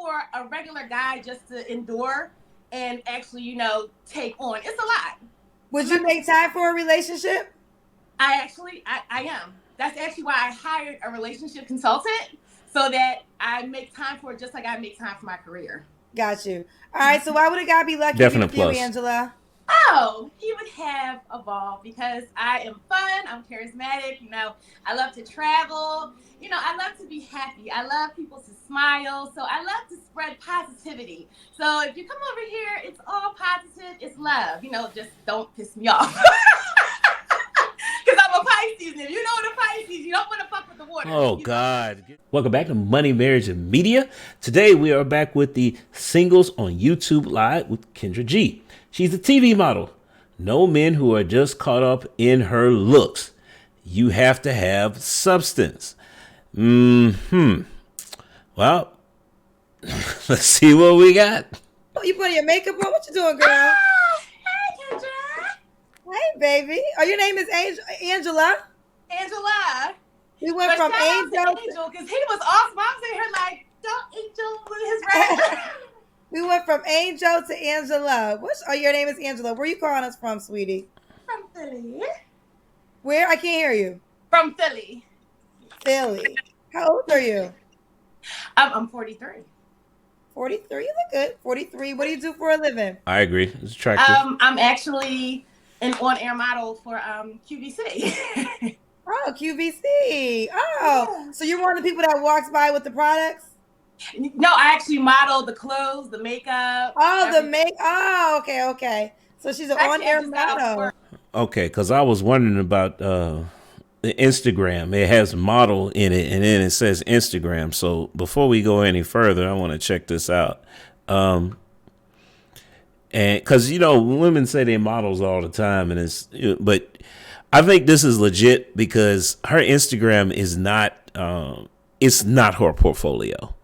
for a regular guy just to endure and actually, take on. It's a lot. Would you make time for a relationship? I am. That's actually why I hired a relationship consultant so that I make time for it just like I make time for my career. Got you. All right. So why would a guy be lucky to be Definite with you, plus. Angela? Oh, he would have a ball because I am fun. I'm charismatic. I love to travel. I love to be happy. I love people to smile. So I love to spread positivity. So if you come over here, it's all positive. It's love. Just don't piss me off. Because I'm a Pisces. And if you know the Pisces, you don't want to fuck with the water. Oh, God. Welcome back to Money, Marriage, and Media. Today, we are back with the Singles on YouTube Live with Kendra G. She's a TV model. No men who are just caught up in her looks. You have to have substance. Well, let's see what we got. Oh, you putting your makeup on? What you doing, girl? Hey, Kendra. Hey, baby. Oh, your name is Angela? Angela. We went from Angel because he was awesome. I was in here like, don't Angel with his right. We went from Angel to Angela. Your name is Angela. Where are you calling us from, sweetie? From Philly. Where? I can't hear you. From Philly. Philly. How old are you? I'm 43. 43? You look good. 43. What do you do for a living? I agree. It's attractive. I'm actually an on-air model for QVC. Oh, QVC. Oh, yeah. So you're one of the people that walks by with the products? No, I actually model the clothes, the makeup. Oh, Oh, okay. So she's an on-air model. Okay, because I was wondering about Instagram. It has model in it, and then it says Instagram. So before we go any further, I want to check this out. And because women say they models all the time, but I think this is legit because her Instagram is not. It's not her portfolio.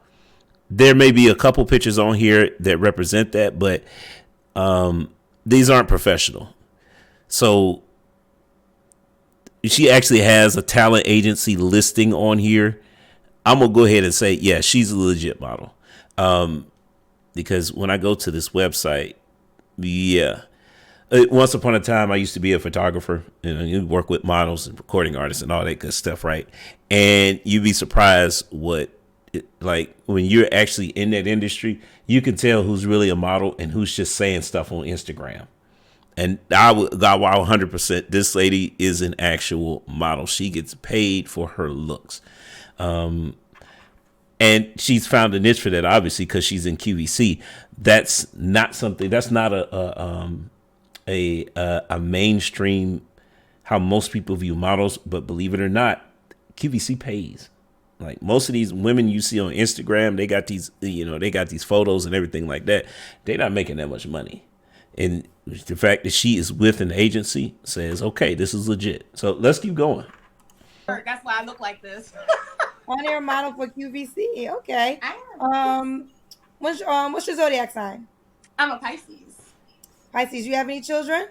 There may be a couple pictures on here that represent that, but these aren't professional. So she actually has a talent agency listing on here. I'm going to go ahead and say, yeah, she's a legit model. Because when I go to this website, yeah. Once upon a time, I used to be a photographer. You work with models and recording artists and all that good stuff, right? And you'd be surprised like when you're actually in that industry, you can tell who's really a model and who's just saying stuff on Instagram. And I would, God, wow, 100%. This lady is an actual model. She gets paid for her looks. And she's found a niche for that, obviously, because she's in QVC. That's not something. That's not a mainstream how most people view models. But believe it or not, QVC pays. Like most of these women you see on Instagram, they got these photos and everything like that. They're not making that much money. And the fact that she is with an agency says, okay, this is legit. So let's keep going. That's why I look like this. On-air model for QVC. Okay. What's your zodiac sign? I'm a Pisces. Pisces. You have any children?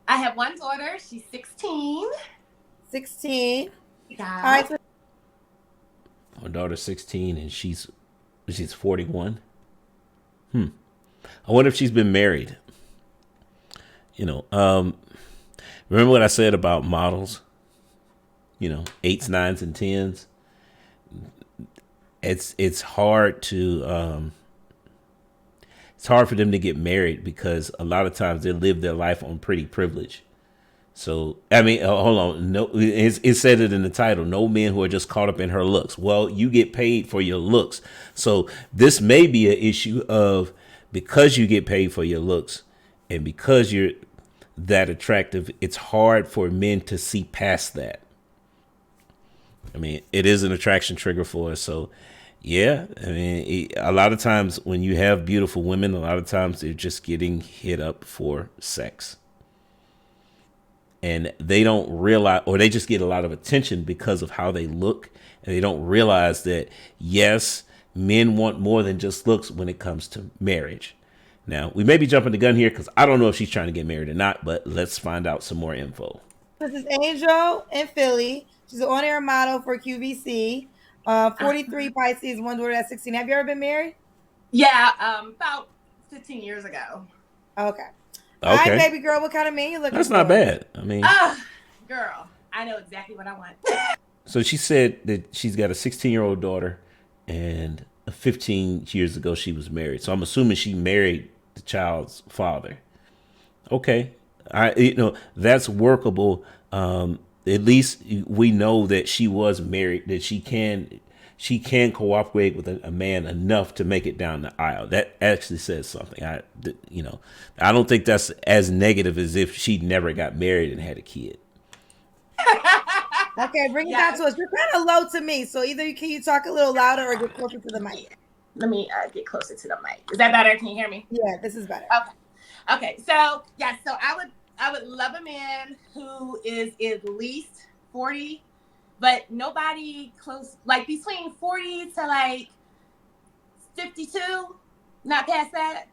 I have one daughter. She's 16. 16. Yeah. All right. So her daughter's 16 and she's 41. I wonder if she's been married. Remember what I said about models? 8s, 9s, and 10s. It's hard to it's hard for them to get married because a lot of times they live their life on pretty privilege. So, I mean, hold on. No, it said it in the title. No men who are just caught up in her looks. Well, you get paid for your looks. So this may be an issue of because you get paid for your looks and because you're that attractive, it's hard for men to see past that. I mean, it is an attraction trigger for us. So, yeah, I mean, a lot of times when you have beautiful women, a lot of times they're just getting hit up for sex. And they don't realize, or they just get a lot of attention because of how they look. And they don't realize that, yes, men want more than just looks when it comes to marriage. Now, we may be jumping the gun here because I don't know if she's trying to get married or not, but let's find out some more info. This is Angel in Philly. She's an on-air model for QVC. 43 Pisces, one daughter at 16. Have you ever been married? Yeah, about 15 years ago. Okay. All right, Okay, baby girl, what kind of man you looking that's not for? bad. I mean, Girl, I know exactly what I want. so she said that she's got a 16-year-old daughter, and 15 years ago she was married. So I'm assuming she married the child's father. Okay, that's workable. At least we know that she was married. That she can cooperate with a man enough to make it down the aisle. That actually says something. I don't think that's as negative as if she never got married and had a kid. Okay, bring it down Yes. to us. You're kind of low to me, so either you talk a little louder or get closer to the mic. Yeah. Let me get closer to the mic. Is that better? Can you hear me? Yeah, this is better. Okay. Okay. So yeah. So I would love a man who is at least 40, but nobody close, like between 40 to like 52, not past that.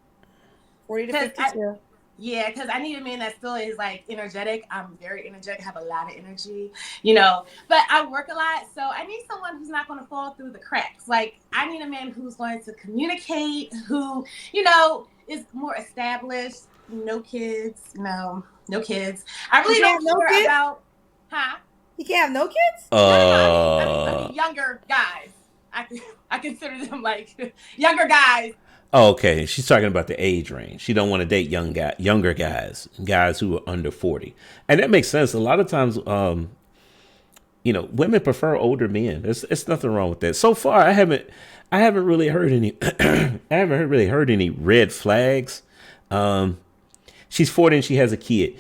40 to Because I 52. Yeah, because I need a man that still is like energetic. I'm very energetic, have a lot of energy, but I work a lot. So I need someone who's not going to fall through the cracks. Like, I need a man who's going to communicate, who, is more established, no kids, no kids. I You really can't don't have no care kids? about, huh? You can't have no kids? No. I mean, younger guys. I, I consider them like younger guys. Oh, okay, she's talking about the age range. She don't want to date younger guys who are under 40, and that makes sense. A lot of times, women prefer older men. There's nothing wrong with that. So far, I haven't really heard any. I haven't really heard any red flags. She's 40 and she has a kid,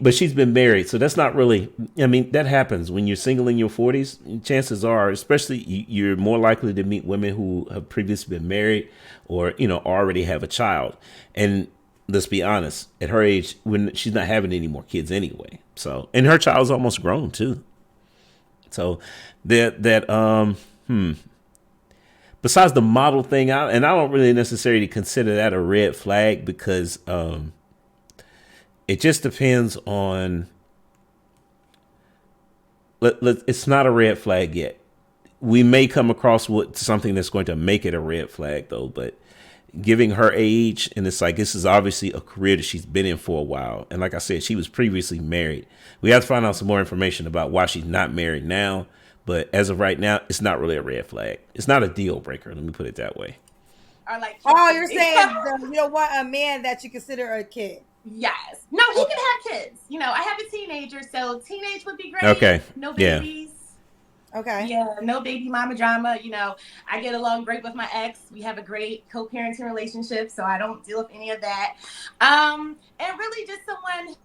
but she's been married, so that's not really. I mean, that happens when you're single in your 40s. Chances are, especially, you're more likely to meet women who have previously been married, or already have a child. And let's be honest, at her age, when she's not having any more kids anyway. So, and her child's almost grown too. So that besides the model thing, I don't really necessarily consider that a red flag, because it just depends on. It's not a red flag yet. We may come across with something that's going to make it a red flag, though. But giving her age, and it's like, this is obviously a career that she's been in for a while, and like I said, she was previously married. We have to find out some more information about why she's not married now. But as of right now, it's not really a red flag. It's not a deal breaker. Let me put it that way. Are like kids Oh, to you're me. saying you don't want a man that you consider a kid. Yes. No, he Okay. can have kids. I have a teenager, so teenage would be great. Okay. No Yeah. babies. Okay. Yeah, no baby mama drama. I get along great with my ex. We have a great co-parenting relationship, so I don't deal with any of that. And really just someone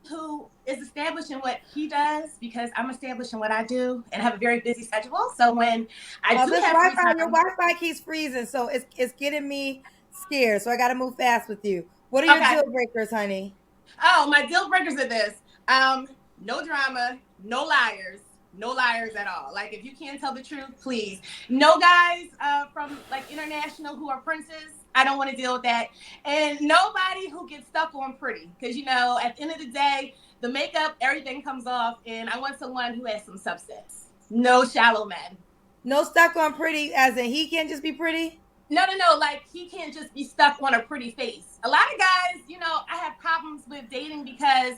who is establishing what he does, because I'm establishing what I do and have a very busy schedule. So when I do This have free Wi-Fi, your time, Wi-Fi keeps freezing, so it's getting me scared. So I got to move fast with you. What are your okay. deal breakers, honey? Oh, my deal breakers are this. No drama, no liars. No liars at all. Like, if you can't tell the truth, please. No guys from like international who are princes. I don't want to deal with that. And nobody who gets stuck on pretty. Because, at the end of the day, the makeup, everything comes off. And I want someone who has some substance. No shallow men. No stuck on pretty, as in he can't just be pretty? No. Like, he can't just be stuck on a pretty face. A lot of guys, I have problems with dating because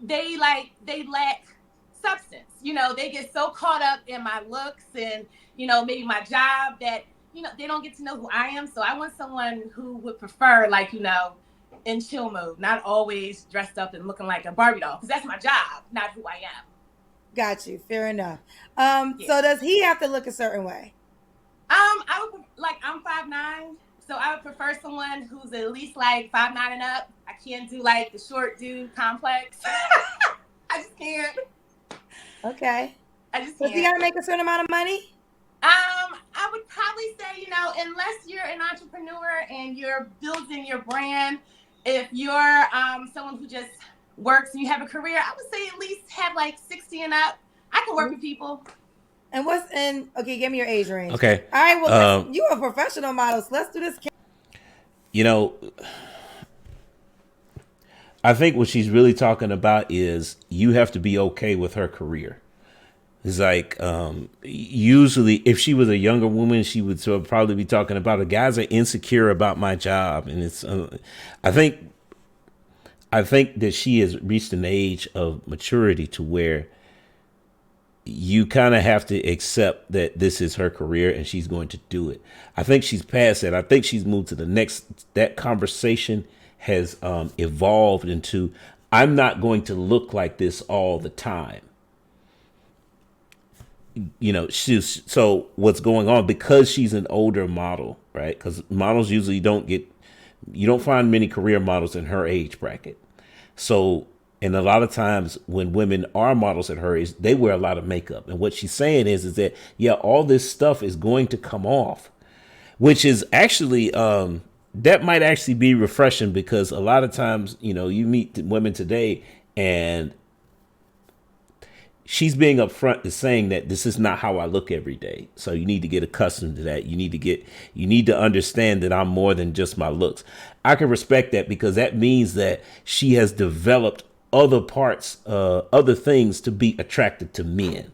they lack substance. They get so caught up in my looks and, maybe my job that, they don't get to know who I am. So I want someone who would prefer, like, in chill mode, not always dressed up and looking like a Barbie doll, because that's my job, not who I am. Got you. Fair enough. Yeah. So does he have to look a certain way? I would like, I'm 5'9", so I would prefer someone who's at least like 5'9" and up. I can't do like the short dude complex. I just can't. Okay. I just Does he can't. got to make a certain amount of money? I would probably say, unless you're an entrepreneur and you're building your brand, if you're someone who just works and you have a career, I would say at least have like 60 and up. I can work with people. And okay, give me your age range. Okay. All right, well, you are a professional model, so let's do this. You know, I think what she's really talking about is you have to be okay with her career. It's like usually, if she was a younger woman, she would sort of probably be talking about the guys are insecure about my job, and it's. I think I think that she has reached an age of maturity to where you kind of have to accept that this is her career and she's going to do it. I think she's past that. I think she's moved to the next. That conversation has evolved into, I'm not going to look like this all the time. She's, so what's going on, because she's an older model, right? Because models usually you don't find many career models in her age bracket. So, and a lot of times when women are models at her age, they wear a lot of makeup. And what she's saying is that, yeah, all this stuff is going to come off, which is actually, that might actually be refreshing, because a lot of times, you meet women today and she's being upfront to saying that this is not how I look every day. So you need to get accustomed to that. You need to understand that I'm more than just my looks. I can respect that, because that means that she has developed other parts, other things to be attracted to men.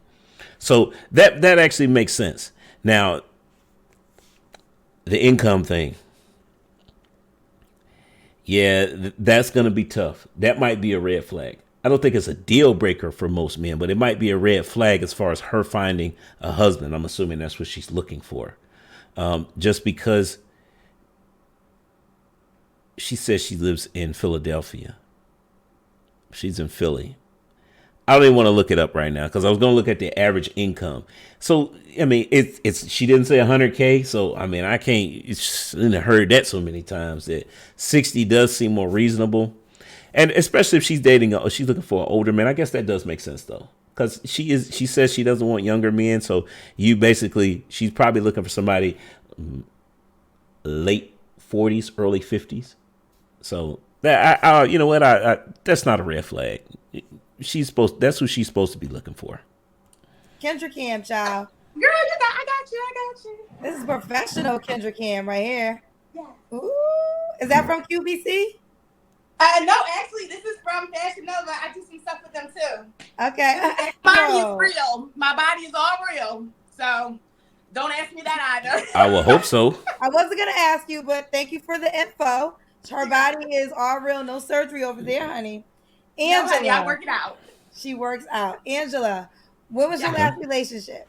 So that actually makes sense. Now, the income thing. Yeah, that's going to be tough. That might be a red flag. I don't think it's a deal breaker for most men, but it might be a red flag as far as her finding a husband. I'm assuming that's what she's looking for. Just because she says she lives in Philadelphia. She's in Philly. I don't even want to look it up right now, because I was going to look at the average income. So, I mean, it's she didn't say 100K. So, I mean, I heard that so many times that 60 does seem more reasonable. And especially if she's she's looking for an older man. I guess that does make sense, though, because she says she doesn't want younger men. So she's probably looking for somebody late 40s, early 50s. So that, you know what? That's not a red flag. That's who she's supposed to be looking for. Kendra Cam, child. Girl, I got you. I got you. This is professional Kendra Cam right here. Yeah. Ooh, is that from QVC? No, actually, this is from Fashion Nova. I do some stuff with them too. Okay. My body is real. My body is all real. So don't ask me that either. I will hope so. I wasn't gonna ask you, but thank you for the info. Her body is all real, no surgery over there, honey. Angela, no, honey, I work it out. She works out. Angela, when was your last relationship?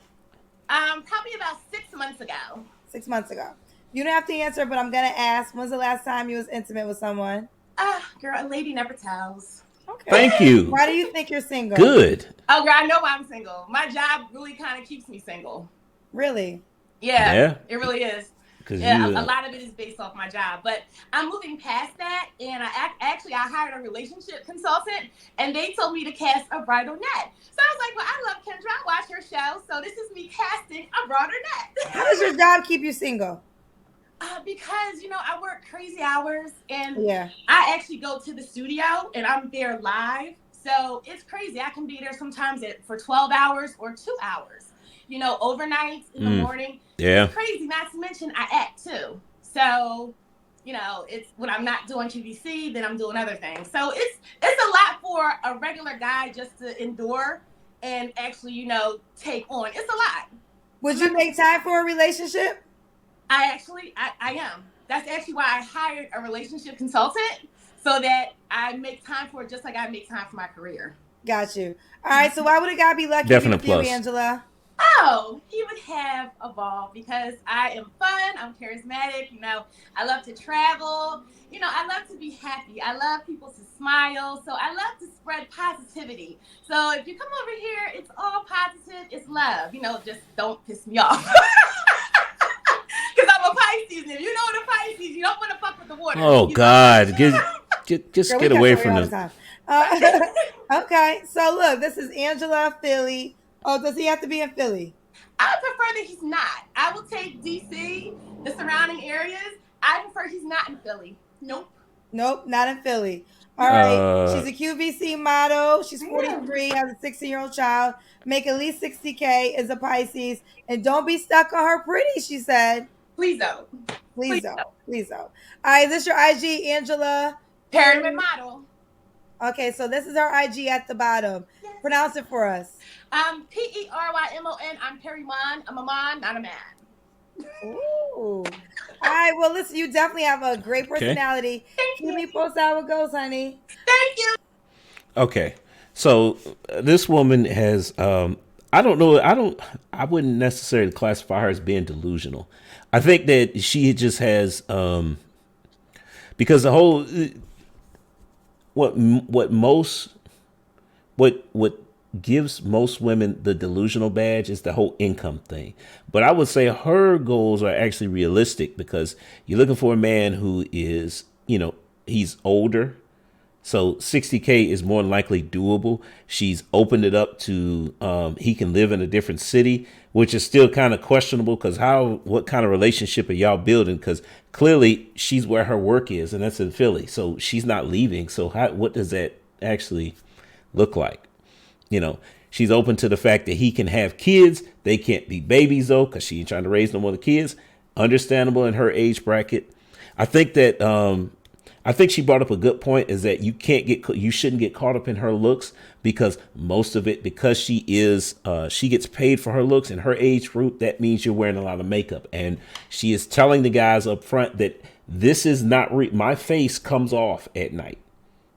Probably about 6 months ago. 6 months ago. You don't have to answer, but I'm gonna ask. When's the last time you was intimate with someone? Girl, a lady never tells. Okay. Thank you. Why do you think you're single? Good. Oh, girl, I know why I'm single. My job really kind of keeps me single. Really? Yeah. It really is. Yeah, a lot of it is based off my job, but I'm moving past that. And I hired a relationship consultant, and they told me to cast a bridal net. So I was like, well, I love Kendra. I watch her show, so this is me casting a bridal net. How does your job keep you single? Because I work crazy hours, and I actually go to the studio and I'm there live. So it's crazy. I can be there sometimes for 12 hours or 2 hours. Overnight in the morning. Yeah. It's crazy, not to mention I act too. So, it's when I'm not doing QVC, then I'm doing other things. So it's a lot for a regular guy just to endure and actually, take on. It's a lot. Would you make time for a relationship? I am. That's actually why I hired a relationship consultant, so that I make time for it just like I make time for my career. Got you. All right, so why would a guy be lucky Definite with you, plus. Angela? Oh, he would have evolved, because I am fun. I'm charismatic. I love to travel. I love to be happy. I love people to smile. So I love to spread positivity. So if you come over here, it's all positive. It's love. Just don't piss me off. Because I'm a Pisces. And if you know the Pisces, you don't want to fuck with the water. Oh, God. Just get away from them. Okay, so look, this is Angela, Philly. Oh, does he have to be in Philly? I prefer that he's not. I will take DC, the surrounding areas. I prefer he's not in Philly. Nope, not in Philly. All right. She's a QVC model. She's 43, has a 16-year-old child, make at least 60K, is a Pisces, and don't be stuck on her pretty, she said. Please don't. Please don't. All right, this is your IG, Angela. Pyramid model. Okay, so this is our IG at the bottom. Yes. Pronounce it for us. Perymon. I'm Perrymon. I'm a mon, not a man. Ooh. All right. Well, listen, you definitely have a great Okay. personality. Thank Keep you. me posted how it goes, honey. Thank you. Okay. So this woman has I don't know, I wouldn't necessarily classify her as being delusional. I think that she just has because the whole what most what gives most women the delusional badge is the whole income thing. But I would say her goals are actually realistic because you're looking for a man who is, he's older. So 60K is more than likely doable. She's opened it up to he can live in a different city, which is still kind of questionable because what kind of relationship are y'all building? Because clearly she's where her work is, and that's in Philly. So she's not leaving. So what does that actually look like? She's open to the fact that he can have kids. They can't be babies though, because she ain't trying to raise no more kids. Understandable in her age bracket. I think that I think she brought up a good point is that you shouldn't get caught up in her looks because most of it, because she gets paid for her looks in her age group. That means you're wearing a lot of makeup, and she is telling the guys up front that this is not my face comes off at night.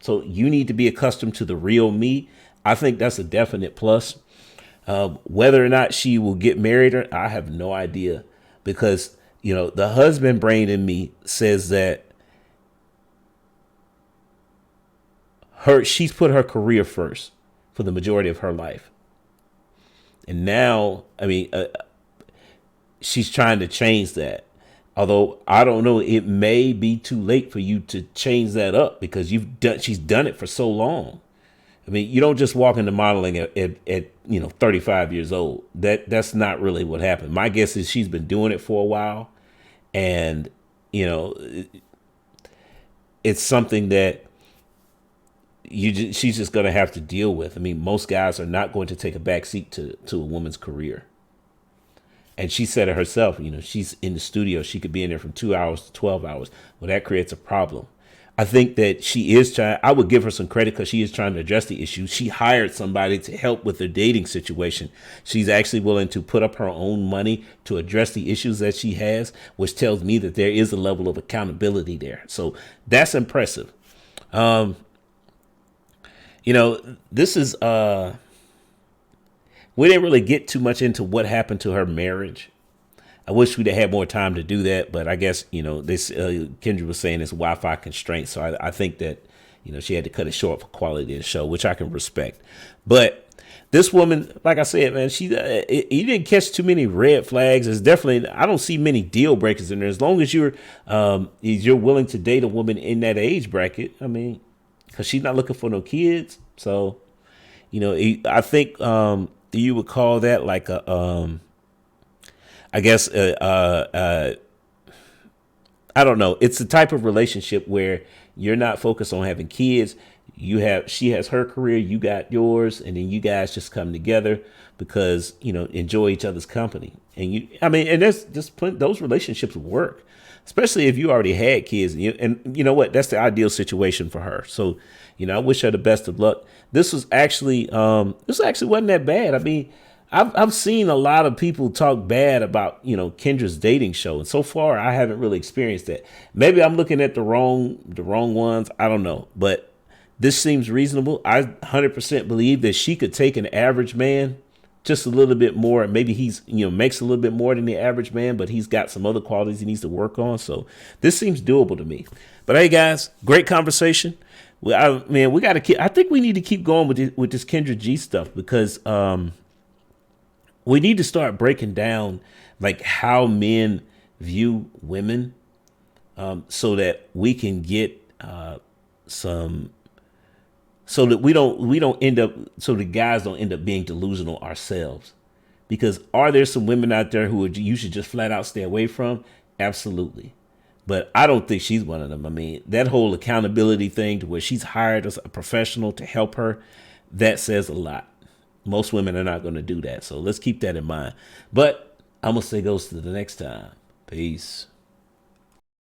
So you need to be accustomed to the real me. I think that's a definite plus. Whether or not she will get married, I have no idea because, the husband brain in me says that she's put her career first for the majority of her life. And now, she's trying to change that. Although I don't know, it may be too late for you to change that up because she's done it for so long. You don't just walk into modeling at 35 years old. That's not really what happened. My guess is she's been doing it for a while, and it's something that she's just going to have to deal with. Most guys are not going to take a backseat to a woman's career. And she said it herself, she's in the studio. She could be in there from 2 hours to 12 hours. Well, that creates a problem. I think that she is trying, I would give her some credit because she is trying to address the issue. She hired somebody to help with their dating situation. She's actually willing to put up her own money to address the issues that she has, which tells me that there is a level of accountability there. So that's impressive. This is, we didn't really get too much into what happened to her marriage. I wish we'd have had more time to do that, but I guess, this Kendra was saying it's Wi-Fi constraints. So I think that, she had to cut it short for quality of the show, which I can respect. But this woman, like I said, man, you didn't catch too many red flags. It's definitely, I don't see many deal breakers in there. As long as you're willing to date a woman in that age bracket, because she's not looking for no kids. So, I think you would call that like a, I guess, I don't know. It's the type of relationship where you're not focused on having kids. She has her career, you got yours, and then you guys just come together because, enjoy each other's company. And and that's just those relationships work, especially if you already had kids. And you know what? That's the ideal situation for her. So, I wish her the best of luck. This actually wasn't that bad. I've seen a lot of people talk bad about, Kendra's dating show. And so far, I haven't really experienced that. Maybe I'm looking at the wrong ones. I don't know. But this seems reasonable. I 100% believe that she could take an average man just a little bit more. Maybe he's, makes a little bit more than the average man, but he's got some other qualities he needs to work on. So this seems doable to me. But hey, guys, great conversation. We got to keep, I think we need to keep going with this Kendra G stuff because, we need to start breaking down like how men view women, so that we can get so that we don't end up, so the guys don't end up being delusional ourselves. Because are there some women out there who you should just flat out stay away from? Absolutely. But I don't think she's one of them. That whole accountability thing to where she's hired as a professional to help her, that says a lot. Most women are not going to do that. So let's keep that in mind. But I'm going to say goes to the next time. Peace.